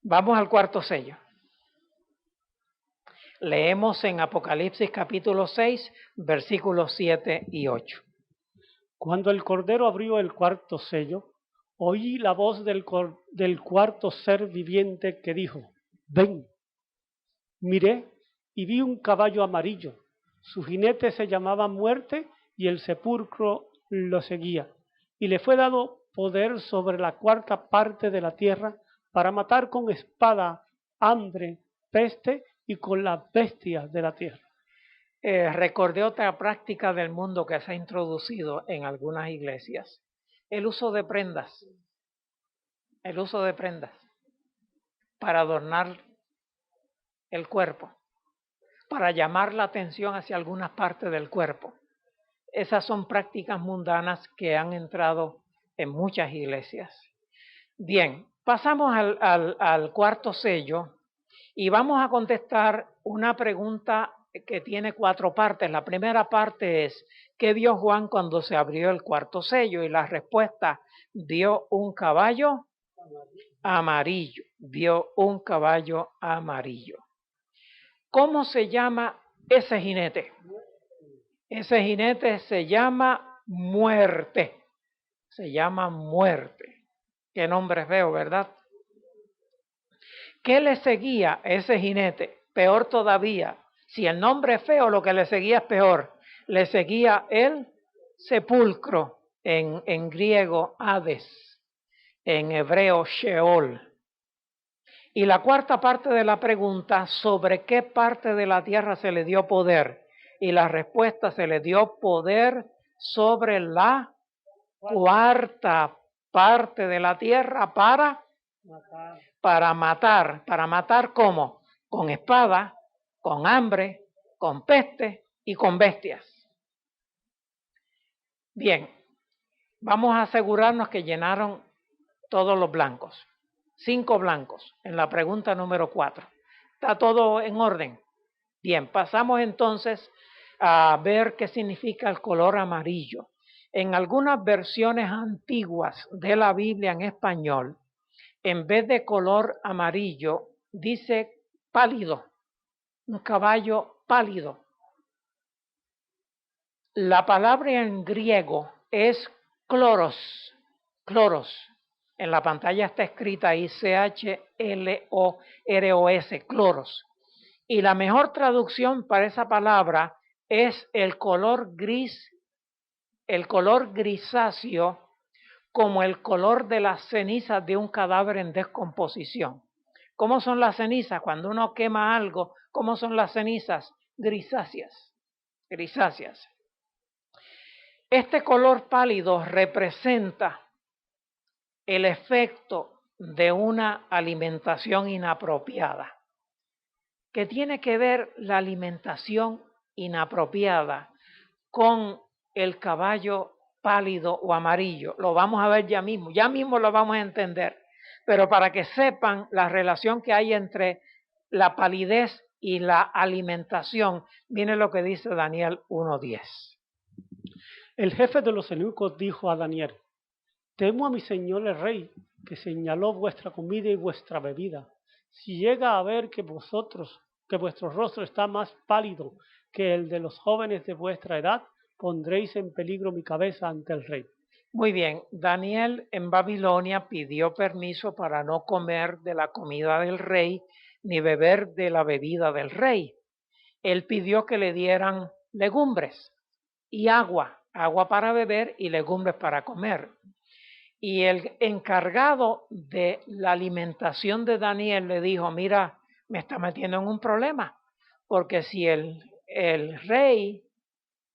Vamos al cuarto sello. Leemos en Apocalipsis capítulo 6, versículos 7 y 8. Cuando el Cordero abrió el cuarto sello, oí la voz del cuarto ser viviente que dijo: ven. Miré y vi un caballo amarillo. Su jinete se llamaba Muerte y el sepulcro lo seguía. Y le fue dado poder sobre la cuarta parte de la tierra para matar con espada, hambre, peste y con las bestias de la tierra. Recordé otra práctica del mundo que se ha introducido en algunas iglesias: el uso de prendas. El uso de prendas para adornar el cuerpo, para llamar la atención hacia algunas partes del cuerpo. Esas son prácticas mundanas que han entrado en muchas iglesias. Bien, pasamos al cuarto sello y vamos a contestar una pregunta que tiene 4 partes. La primera parte es: ¿qué vio Juan cuando se abrió el cuarto sello? Y la respuesta: vio un caballo amarillo. Vio un caballo amarillo. ¿Cómo se llama ese jinete? Ese jinete se llama Muerte. Se llama Muerte. Qué nombre feo, ¿verdad? ¿Qué le seguía a ese jinete? Peor todavía. Si el nombre es feo, lo que le seguía es peor. Le seguía el sepulcro, en griego Hades, en hebreo Sheol. Y la cuarta parte de la pregunta: ¿sobre qué parte de la tierra se le dio poder? Y la respuesta: se le dio poder sobre la cuarta parte de la tierra para matar. ¿Para matar cómo? Con espada, con hambre, con peste y con bestias. Bien, vamos a asegurarnos que llenaron todos los blancos. 5 blancos en la pregunta número 4. ¿Está todo en orden? Bien, pasamos entonces a ver qué significa el color amarillo. En algunas versiones antiguas de la Biblia en español, en vez de color amarillo, dice pálido, un caballo pálido. La palabra en griego es cloros, cloros. En la pantalla está escrita ahí C-H-L-O-R-O-S, cloros. Y la mejor traducción para esa palabra es el color gris, el color grisáceo, como el color de las cenizas de un cadáver en descomposición. ¿Cómo son las cenizas? Cuando uno quema algo, ¿cómo son las cenizas? Grisáceas, grisáceas. Este color pálido representa el efecto de una alimentación inapropiada. ¿Qué tiene que ver la alimentación inapropiada con el caballo pálido o amarillo? Lo vamos a ver ya mismo lo vamos a entender. Pero para que sepan la relación que hay entre la palidez y la alimentación, viene lo que dice Daniel 1:10. El jefe de los eunucos dijo a Daniel: temo a mi señor el rey, que señaló vuestra comida y vuestra bebida. Si llega a ver que vuestro rostro está más pálido que el de los jóvenes de vuestra edad, pondréis en peligro mi cabeza ante el rey. Muy bien, Daniel en Babilonia pidió permiso para no comer de la comida del rey ni beber de la bebida del rey. Él pidió que le dieran legumbres y agua para beber y legumbres para comer. Y el encargado de la alimentación de Daniel le dijo: mira, me está metiendo en un problema, porque si el rey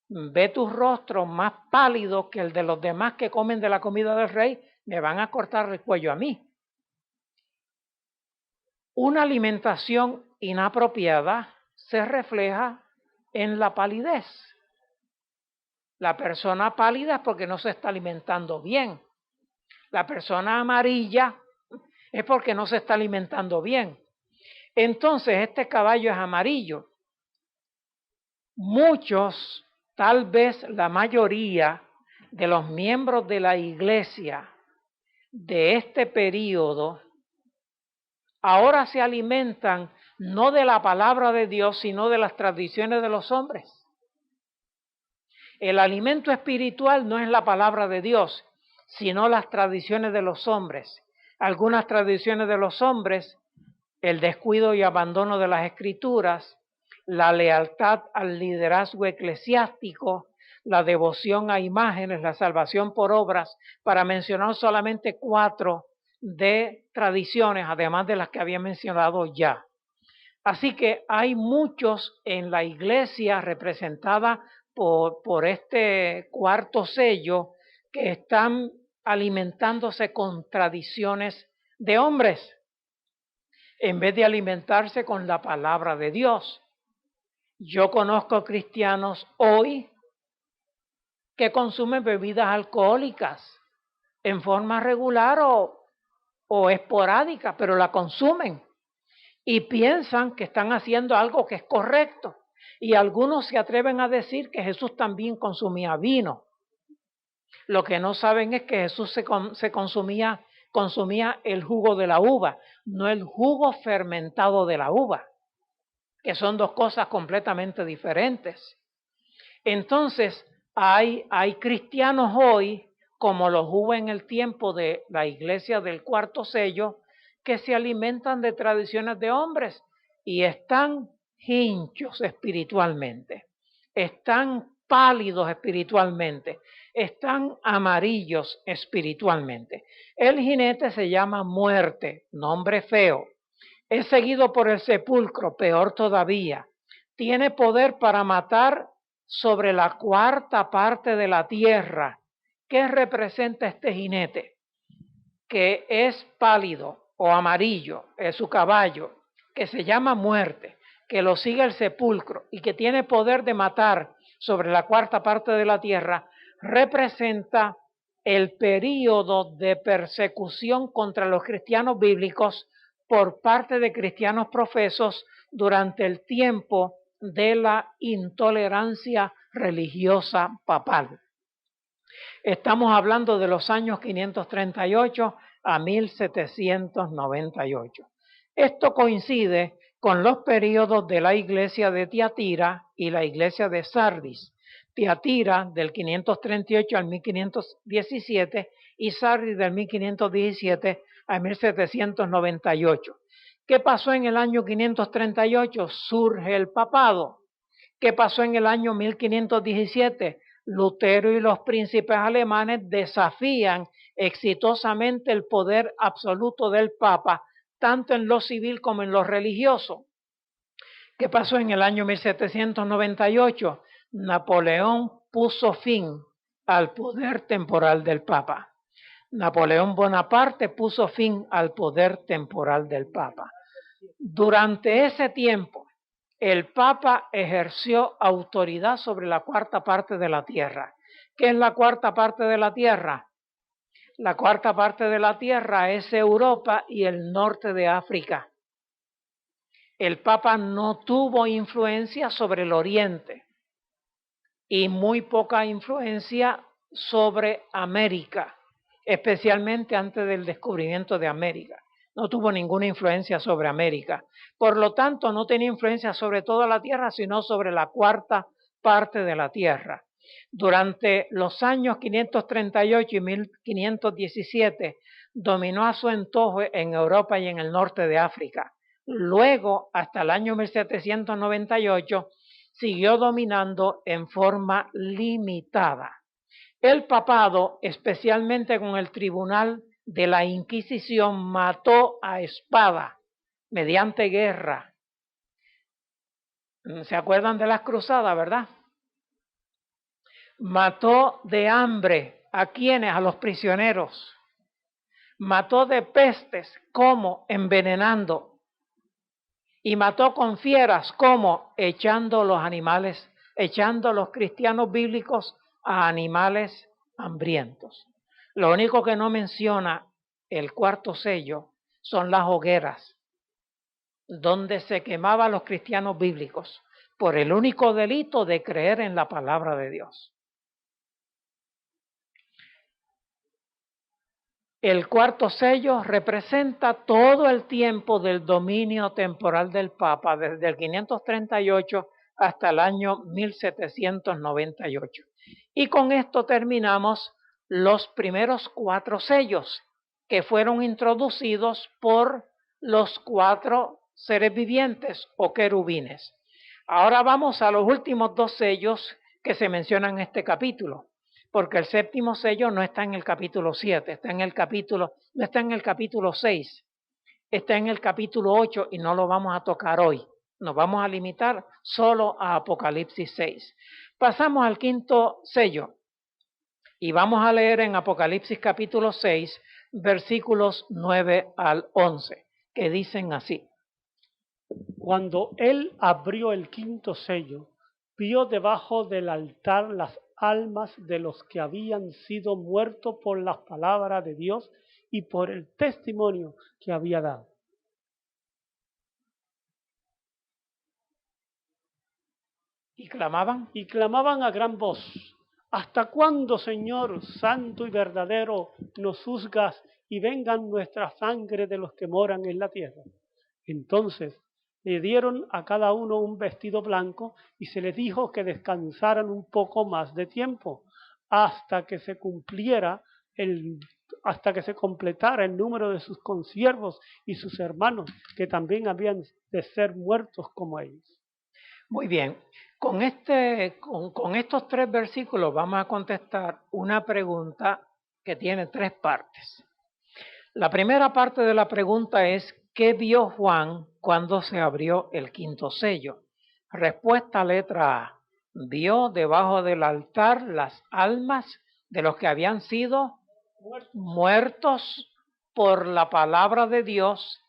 ve tu rostro más pálido que el de los demás que comen de la comida del rey, me van a cortar el cuello a mí. Una alimentación inapropiada se refleja en la palidez. La persona pálida es porque no se está alimentando bien. La persona amarilla es porque no se está alimentando bien. Entonces, este caballo es amarillo. Muchos, tal vez la mayoría de los miembros de la iglesia de este periodo ahora se alimentan no de la palabra de Dios, sino de las tradiciones de los hombres. El alimento espiritual no es la palabra de Dios, sino las tradiciones de los hombres. Algunas tradiciones de los hombres, el descuido y abandono de las escrituras, la lealtad al liderazgo eclesiástico, la devoción a imágenes, la salvación por obras, para mencionar solamente 4 de tradiciones, además de las que había mencionado ya. Así que hay muchos en la iglesia representada por este cuarto sello que están alimentándose con tradiciones de hombres, en vez de alimentarse con la palabra de Dios. Yo conozco cristianos hoy que consumen bebidas alcohólicas en forma regular o esporádica, pero la consumen y piensan que están haciendo algo que es correcto. Y algunos se atreven a decir que Jesús también consumía vino. Lo que no saben es que Jesús consumía el jugo de la uva, no el jugo fermentado de la uva, que son 2 cosas completamente diferentes. Entonces, hay cristianos hoy, como los hubo en el tiempo de la iglesia del cuarto sello, que se alimentan de tradiciones de hombres y están hinchos espiritualmente, están pálidos espiritualmente, están amarillos espiritualmente. El jinete se llama muerte, nombre feo. Es seguido por el sepulcro, peor todavía. Tiene poder para matar sobre la 4ª parte de la tierra. ¿Qué representa este jinete? Que es pálido o amarillo, es su caballo, que se llama muerte, que lo sigue el sepulcro y que tiene poder de matar sobre la 4ª parte de la tierra, representa el período de persecución contra los cristianos bíblicos por parte de cristianos profesos durante el tiempo de la intolerancia religiosa papal. Estamos hablando de los años 538 a 1798. Esto coincide con los periodos de la iglesia de Tiatira y la iglesia de Sardis. Tiatira del 538 al 1517 y Sardis del 1517 a 1798. ¿Qué pasó en el año 538? Surge el papado. ¿Qué pasó en el año 1517? Lutero y los príncipes alemanes desafían exitosamente el poder absoluto del Papa, tanto en lo civil como en lo religioso. ¿Qué pasó en el año 1798? Napoleón puso fin al poder temporal del Papa. Napoleón Bonaparte puso fin al poder temporal del Papa. Durante ese tiempo, el Papa ejerció autoridad sobre la 4ª parte de la tierra. ¿Qué es la 4ª parte de la tierra? La 4ª parte de la tierra es Europa y el norte de África. El Papa no tuvo influencia sobre el Oriente y muy poca influencia sobre América, especialmente antes del descubrimiento de América. No tuvo ninguna influencia sobre América. Por lo tanto, no tenía influencia sobre toda la tierra, sino sobre la 4ª parte de la tierra. Durante los años 538 y 1517, dominó a su antojo en Europa y en el norte de África. Luego, hasta el año 1798, siguió dominando en forma limitada. El papado, especialmente con el tribunal de la Inquisición, mató a espada mediante guerra. ¿Se acuerdan de las cruzadas, verdad? Mató de hambre a quienes, a los prisioneros. Mató de pestes, como envenenando. Y mató con fieras, como echando los animales, echando los cristianos bíblicos a animales hambrientos. Lo único que no menciona el 4º sello son las hogueras, donde se quemaban los cristianos bíblicos por el único delito de creer en la palabra de Dios. El cuarto sello representa todo el tiempo del dominio temporal del Papa, desde el 538 hasta el año 1798. Y con esto terminamos los primeros 4 sellos que fueron introducidos por los 4 seres vivientes o querubines. Ahora vamos a los últimos 2 sellos que se mencionan en este capítulo, porque el séptimo sello no está en el capítulo 7, no está en el capítulo 6, está en el capítulo 8 y no lo vamos a tocar hoy. Nos vamos a limitar solo a Apocalipsis 6. Pasamos al quinto sello y vamos a leer en Apocalipsis capítulo 6, versículos 9 al 11, que dicen así. Cuando él abrió el quinto sello, vio debajo del altar las almas de los que habían sido muertos por las palabras de Dios y por el testimonio que había dado. Y clamaban a gran voz: ¿hasta cuándo, Señor, santo y verdadero, nos juzgas y vengan nuestra sangre de los que moran en la tierra? Entonces le dieron a cada uno un vestido blanco y se les dijo que descansaran un poco más de tiempo hasta que se completara el número de sus consiervos y sus hermanos, que también habían de ser muertos como ellos. Muy bien, con estos 3 versículos vamos a contestar una pregunta que tiene 3 partes. La primera parte de la pregunta es: ¿qué vio Juan cuando se abrió el quinto sello? Respuesta letra A: vio debajo del altar las almas de los que habían sido muertos por la palabra de Dios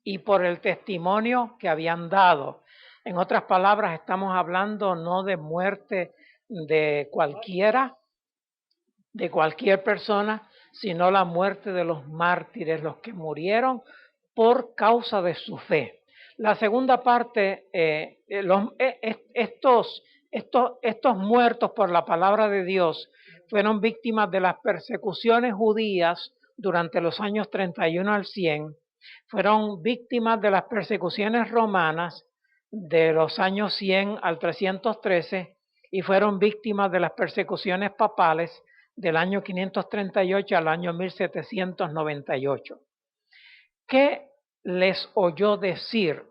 y por el testimonio que habían dado. En otras palabras, estamos hablando no de muerte de cualquiera, de cualquier persona, sino la muerte de los mártires, los que murieron por causa de su fe. La segunda parte, estos muertos por la palabra de Dios fueron víctimas de las persecuciones judías durante los años 31 al 100, fueron víctimas de las persecuciones romanas de los años 100 al 313 y fueron víctimas de las persecuciones papales del año 538 al año 1798. ¿Qué les oyó decir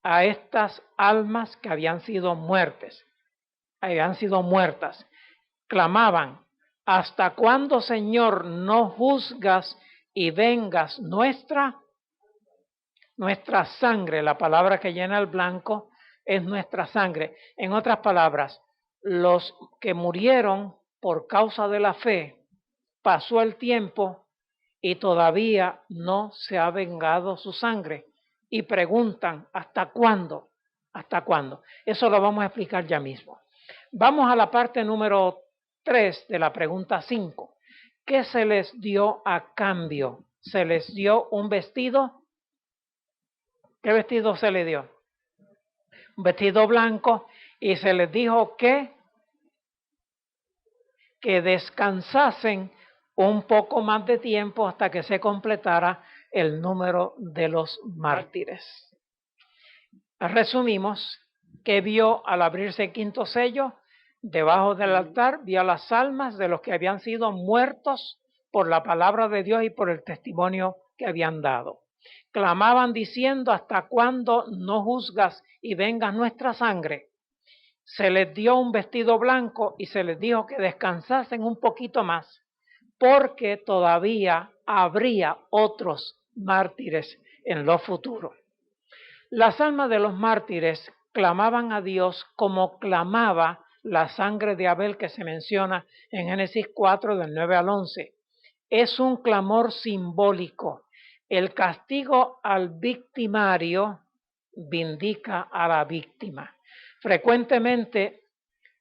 a estas almas que habían sido muertas? Clamaban: ¿hasta cuándo, Señor, no juzgas y vengas nuestra sangre? La palabra que llena el blanco es nuestra sangre. En otras palabras, los que murieron por causa de la fe, pasó el tiempo y todavía no se ha vengado su sangre. Y preguntan: ¿hasta cuándo? ¿Hasta cuándo? Eso lo vamos a explicar ya mismo. Vamos a la parte número 3 de la pregunta 5. ¿Qué se les dio a cambio? ¿Se les dio un vestido? ¿Qué vestido se les dio? Un vestido blanco, y se les dijo que descansasen un poco más de tiempo hasta que se completara el número de los mártires. Resumimos: que vio al abrirse el quinto sello, debajo del altar vio las almas de los que habían sido muertos por la palabra de Dios y por el testimonio que habían dado. Clamaban diciendo: ¿hasta cuándo no juzgas y vengas nuestra sangre? Se les dio un vestido blanco y se les dijo que descansasen un poquito más, porque todavía habría otros mártires en lo futuro. Las almas de los mártires clamaban a Dios como clamaba la sangre de Abel, que se menciona en Génesis 4 del 9 al 11. Es un clamor simbólico. El castigo al victimario vindica a la víctima. Frecuentemente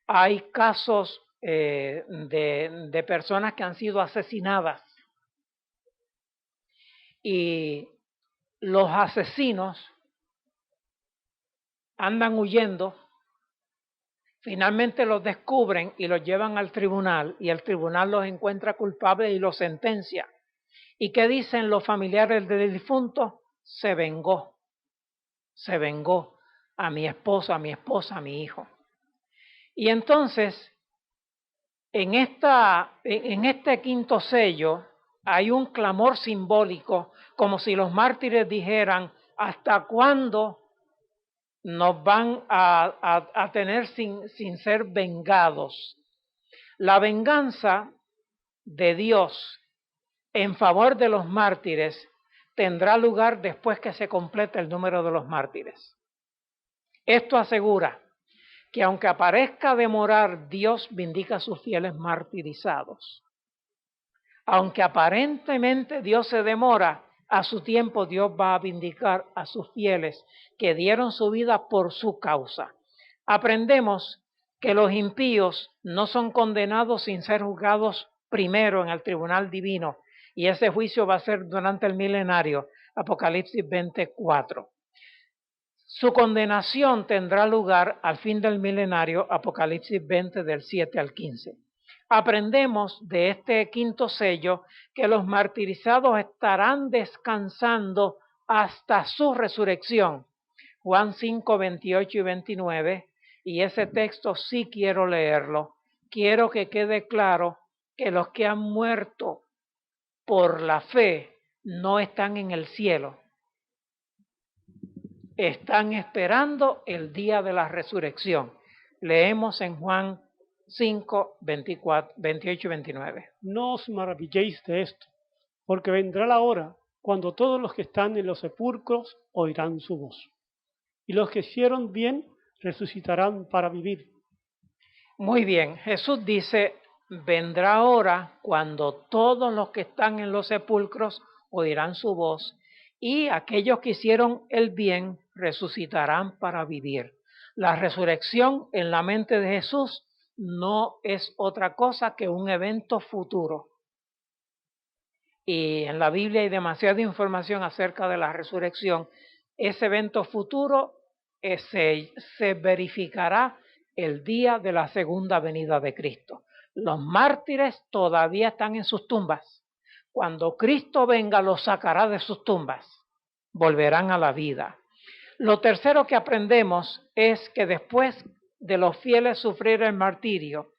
hay casos de personas que han sido asesinadas y los asesinos andan huyendo, finalmente los descubren y los llevan al tribunal y el tribunal los encuentra culpables y los sentencia. ¿Y qué dicen los familiares del difunto? Se vengó a mi esposo, a mi esposa, a mi hijo. Y entonces, en este quinto sello hay un clamor simbólico, como si los mártires dijeran, ¿hasta cuándo nos van a tener sin ser vengados? La venganza de Dios en favor de los mártires tendrá lugar después que se complete el número de los mártires. Esto asegura que aunque aparezca demorar, Dios vindica a sus fieles martirizados. Aunque aparentemente Dios se demora, a su tiempo Dios va a vindicar a sus fieles que dieron su vida por su causa. Aprendemos que los impíos no son condenados sin ser juzgados primero en el tribunal divino, y ese juicio va a ser durante el milenario, Apocalipsis 24. Su condenación tendrá lugar al fin del milenario, Apocalipsis 20 del 7 al 15. Aprendemos de este quinto sello que los martirizados estarán descansando hasta su resurrección. Juan 5, 28 y 29, y ese texto sí quiero leerlo. Quiero que quede claro que los que han muerto por la fe no están en el cielo. Están esperando el día de la resurrección. Leemos en Juan 5, 28 y 29. No os maravilléis de esto, porque vendrá la hora cuando todos los que están en los sepulcros oirán su voz, y los que hicieron bien resucitarán para vivir. Muy bien, Jesús dice, vendrá hora cuando todos los que están en los sepulcros oirán su voz, y aquellos que hicieron el bien resucitarán para vivir. La resurrección en la mente de Jesús no es otra cosa que un evento futuro. Y en la Biblia hay demasiada información acerca de la resurrección. Ese evento futuro se verificará el día de la segunda venida de Cristo. Los mártires todavía están en sus tumbas. Cuando Cristo venga, los sacará de sus tumbas. Volverán a la vida. Lo tercero que aprendemos es que después de los fieles sufrir el martirio,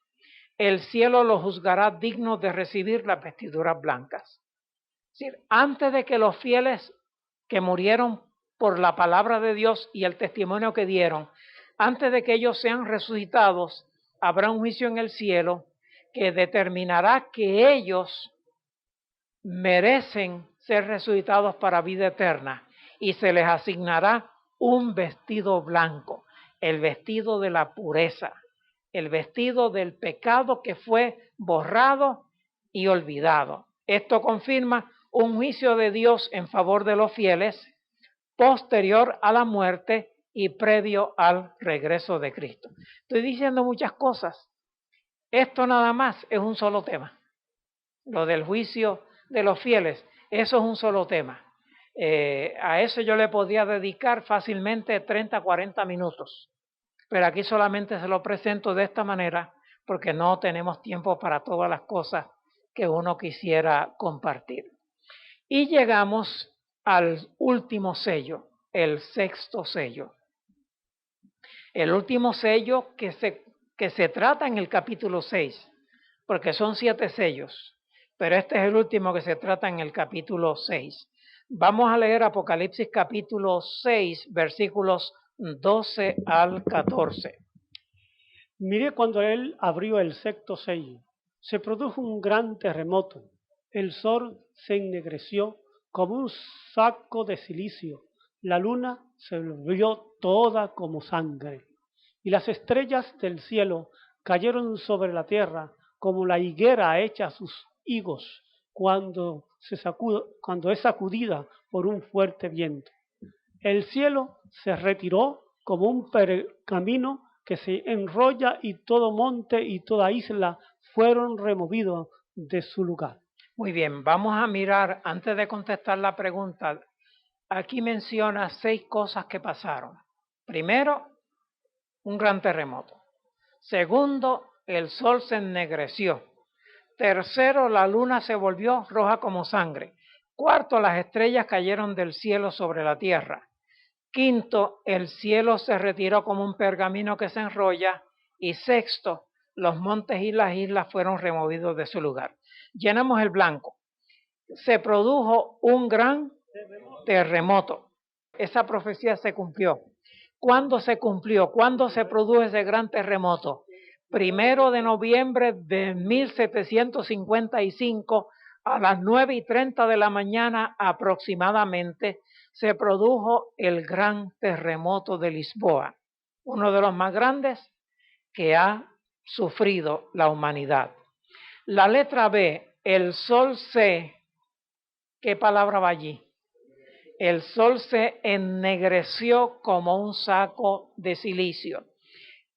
el cielo los juzgará dignos de recibir las vestiduras blancas. Es decir, antes de que los fieles que murieron por la palabra de Dios y el testimonio que dieron, antes de que ellos sean resucitados, habrá un juicio en el cielo que determinará que ellos merecen ser resucitados para vida eterna y se les asignará un vestido blanco, el vestido de la pureza, el vestido del pecado que fue borrado y olvidado. Esto confirma un juicio de Dios en favor de los fieles posterior a la muerte y previo al regreso de Cristo. Estoy diciendo muchas cosas. Esto nada más es un solo tema. Lo del juicio de los fieles, eso es un solo tema. A eso yo le podía dedicar fácilmente 30, 40 minutos. Pero aquí solamente se lo presento de esta manera porque no tenemos tiempo para todas las cosas que uno quisiera compartir. Y llegamos al último sello, el sexto sello. El último sello que se trata en el capítulo 6, porque son 7 sellos, pero este es el último que se trata en el capítulo 6. Vamos a leer Apocalipsis capítulo 6, versículos 12 al 14. Miré cuando él abrió el sexto sello. Se produjo un gran terremoto. El sol se ennegreció como un saco de silicio. La luna se volvió toda como sangre. Y las estrellas del cielo cayeron sobre la tierra como la higuera echa sus higos cuando es sacudida por un fuerte viento. El cielo se retiró como un pergamino que se enrolla y todo monte y toda isla fueron removidos de su lugar. Muy bien, vamos a mirar, antes de contestar la pregunta, aquí menciona 6 cosas que pasaron. Primero, un gran terremoto. Segundo, el sol se ennegreció. Tercero, la luna se volvió roja como sangre. Cuarto, las estrellas cayeron del cielo sobre la tierra. Quinto, el cielo se retiró como un pergamino que se enrolla. Y sexto, los montes y las islas fueron removidos de su lugar. Llenamos el blanco. Se produjo un gran terremoto. Esa profecía se cumplió. ¿Cuándo se cumplió? ¿Cuándo se produjo ese gran terremoto? 1 de noviembre de 1755 a las 9:30 de la mañana aproximadamente se produjo el gran terremoto de Lisboa, uno de los más grandes que ha sufrido la humanidad. La letra B, el sol se, ¿qué palabra va allí? El sol se ennegreció como un saco de silicio.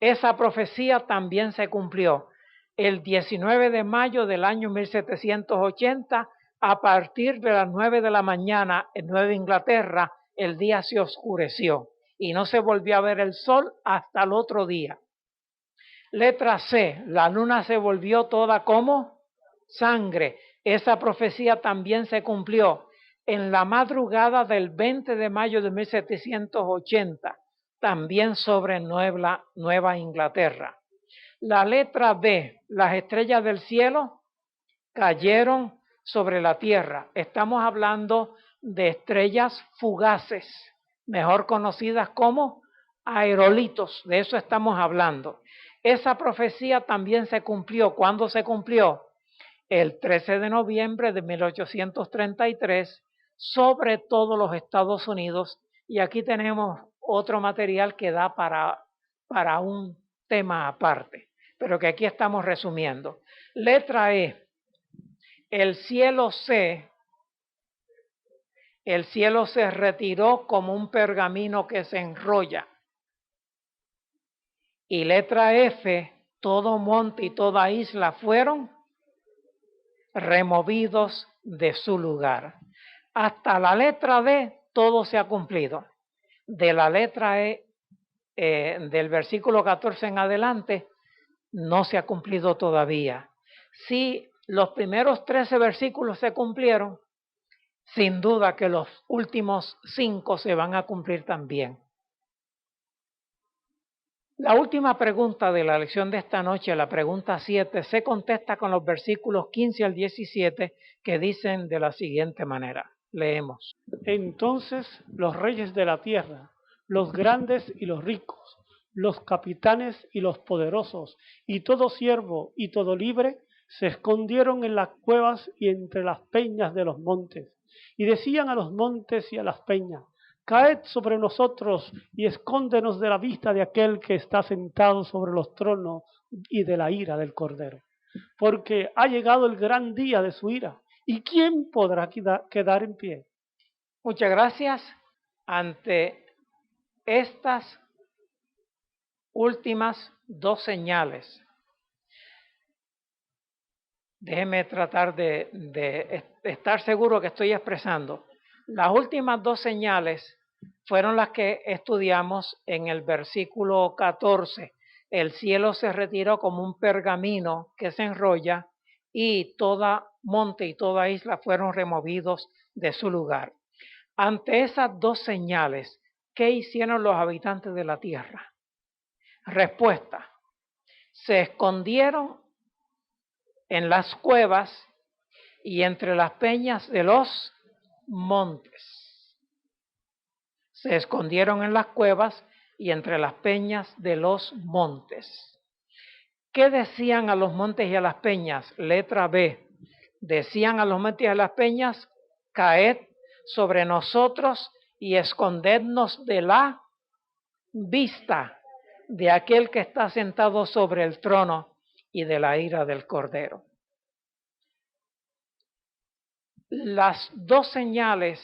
Esa profecía también se cumplió el 19 de mayo del año 1780, a partir de las 9 de la mañana en Nueva Inglaterra, el día se oscureció y no se volvió a ver el sol hasta el otro día. Letra C, la luna se volvió toda como sangre. Esa profecía también se cumplió en la madrugada del 20 de mayo de 1780, también sobre Nueva Inglaterra. La letra D, las estrellas del cielo cayeron sobre la tierra. Estamos hablando de estrellas fugaces, mejor conocidas como aerolitos, de eso estamos hablando. Esa profecía también se cumplió. ¿Cuándo se cumplió? El 13 de noviembre de 1833 sobre todos los Estados Unidos, y aquí tenemos otro material que da para un tema aparte, pero que aquí estamos resumiendo. Letra E, el cielo se retiró como un pergamino que se enrolla. Y letra F, todo monte y toda isla fueron removidos de su lugar. Hasta la letra D todo se ha cumplido. De la letra E, del versículo 14 en adelante, no se ha cumplido todavía. Si los primeros 13 versículos se cumplieron, sin duda que los últimos 5 se van a cumplir también. La última pregunta de la lección de esta noche, la pregunta 7, se contesta con los versículos 15 al 17 que dicen de la siguiente manera. Leemos. Entonces los reyes de la tierra, los grandes y los ricos, los capitanes y los poderosos, y todo siervo y todo libre, se escondieron en las cuevas y entre las peñas de los montes, y decían a los montes y a las peñas: caed sobre nosotros y escóndenos de la vista de aquel que está sentado sobre los tronos y de la ira del Cordero. Porque ha llegado el gran día de su ira, ¿y quién podrá quedar en pie? Muchas gracias. Ante estas últimas dos señales, déjeme tratar de estar seguro que estoy expresando. Las últimas dos señales fueron las que estudiamos en el versículo 14. El cielo se retiró como un pergamino que se enrolla y toda monte y toda isla fueron removidos de su lugar. Ante esas dos señales, ¿qué hicieron los habitantes de la tierra? Respuesta: se escondieron en las cuevas y entre las peñas de los montes. Se escondieron en las cuevas y entre las peñas de los montes. ¿Qué decían a los montes y a las peñas? Letra B. Decían a los montes y a las peñas: caed sobre nosotros y escondednos de la vista de aquel que está sentado sobre el trono y de la ira del Cordero. Las dos señales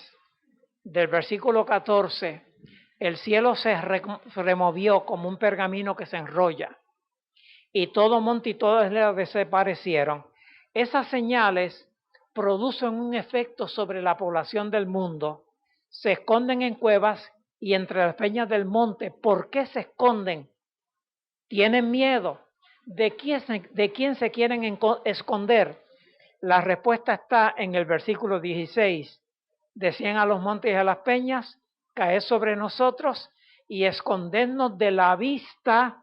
del versículo 14, el cielo se removió como un pergamino que se enrolla y todo monte y toda isla desaparecieron. Esas señales producen un efecto sobre la población del mundo. Se esconden en cuevas y entre las peñas del monte. ¿Por qué se esconden? ¿Tienen miedo? ¿De quién se quieren esconder? La respuesta está en el versículo 16. decían a los montes y a las peñas, caed sobre nosotros y escondernos de la vista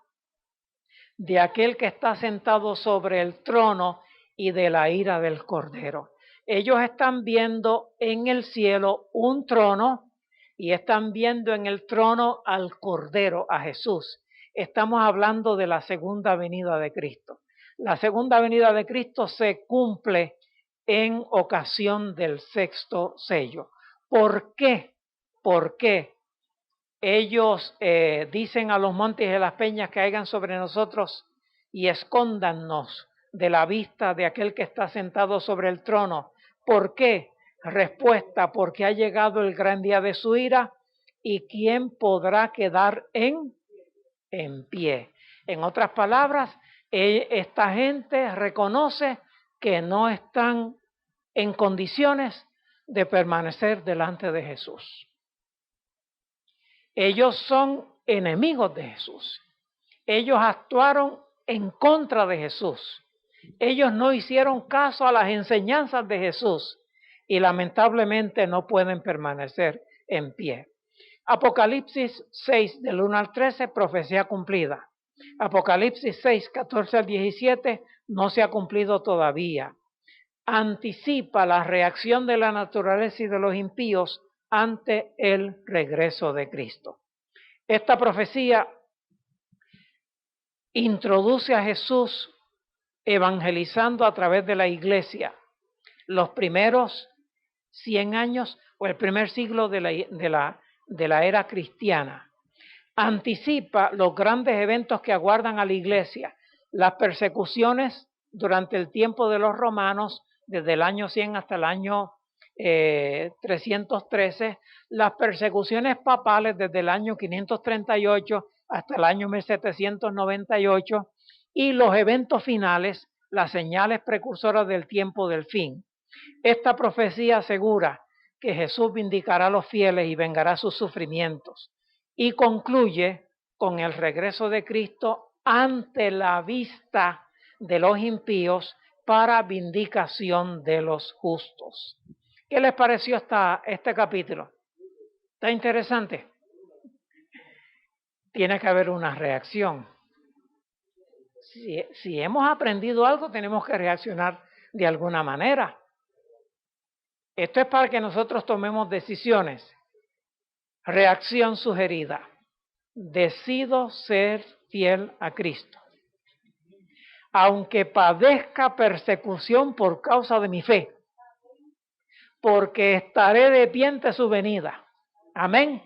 de aquel que está sentado sobre el trono y de la ira del Cordero. Ellos están viendo en el cielo un trono y están viendo en el trono al Cordero, a Jesús. Estamos hablando de la segunda venida de Cristo. La segunda venida de Cristo se cumple en ocasión del sexto sello. ¿Por qué? Porque ellos dicen a los montes y a las peñas que caigan sobre nosotros y escóndannos de la vista de aquel que está sentado sobre el trono. ¿Por qué? Respuesta, porque ha llegado el gran día de su ira y ¿quién podrá quedar en pie? En otras palabras, esta gente reconoce que no están en condiciones de permanecer delante de Jesús. Ellos son enemigos de Jesús. Ellos actuaron en contra de Jesús. Ellos no hicieron caso a las enseñanzas de Jesús y lamentablemente no pueden permanecer en pie. Apocalipsis 6, del 1 al 13, profecía cumplida. Apocalipsis 6, 14 al 17, no se ha cumplido todavía. Anticipa la reacción de la naturaleza y de los impíos ante el regreso de Cristo. Esta profecía introduce a Jesús evangelizando a través de la iglesia los primeros 100 años o el primer siglo de la era cristiana. Anticipa los grandes eventos que aguardan a la iglesia, las persecuciones durante el tiempo de los romanos, desde el año 100 hasta el año 313, las persecuciones papales desde el año 538 hasta el año 1798 y los eventos finales, las señales precursoras del tiempo del fin. Esta profecía asegura que Jesús vindicará a los fieles y vengará sus sufrimientos y concluye con el regreso de Cristo ante la vista de los impíos para vindicación de los justos. ¿Qué les pareció este capítulo? ¿Está interesante? Tiene que haber una reacción. Si hemos aprendido algo, tenemos que reaccionar de alguna manera. Esto es para que nosotros tomemos decisiones. Reacción sugerida. Decido ser fiel a Cristo. Aunque padezca persecución por causa de mi fe, porque estaré de pie ante su venida. Amén.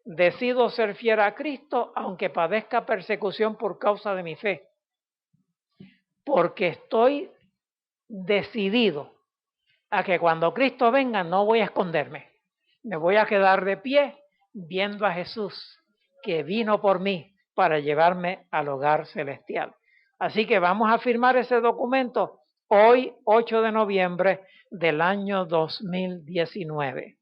Decido ser fiel a Cristo, aunque padezca persecución por causa de mi fe, porque estoy decidido a que cuando Cristo venga no voy a esconderme. Me voy a quedar de pie viendo a Jesús, que vino por mí para llevarme al hogar celestial. Así que vamos a firmar ese documento hoy, 8 de noviembre del año 2019.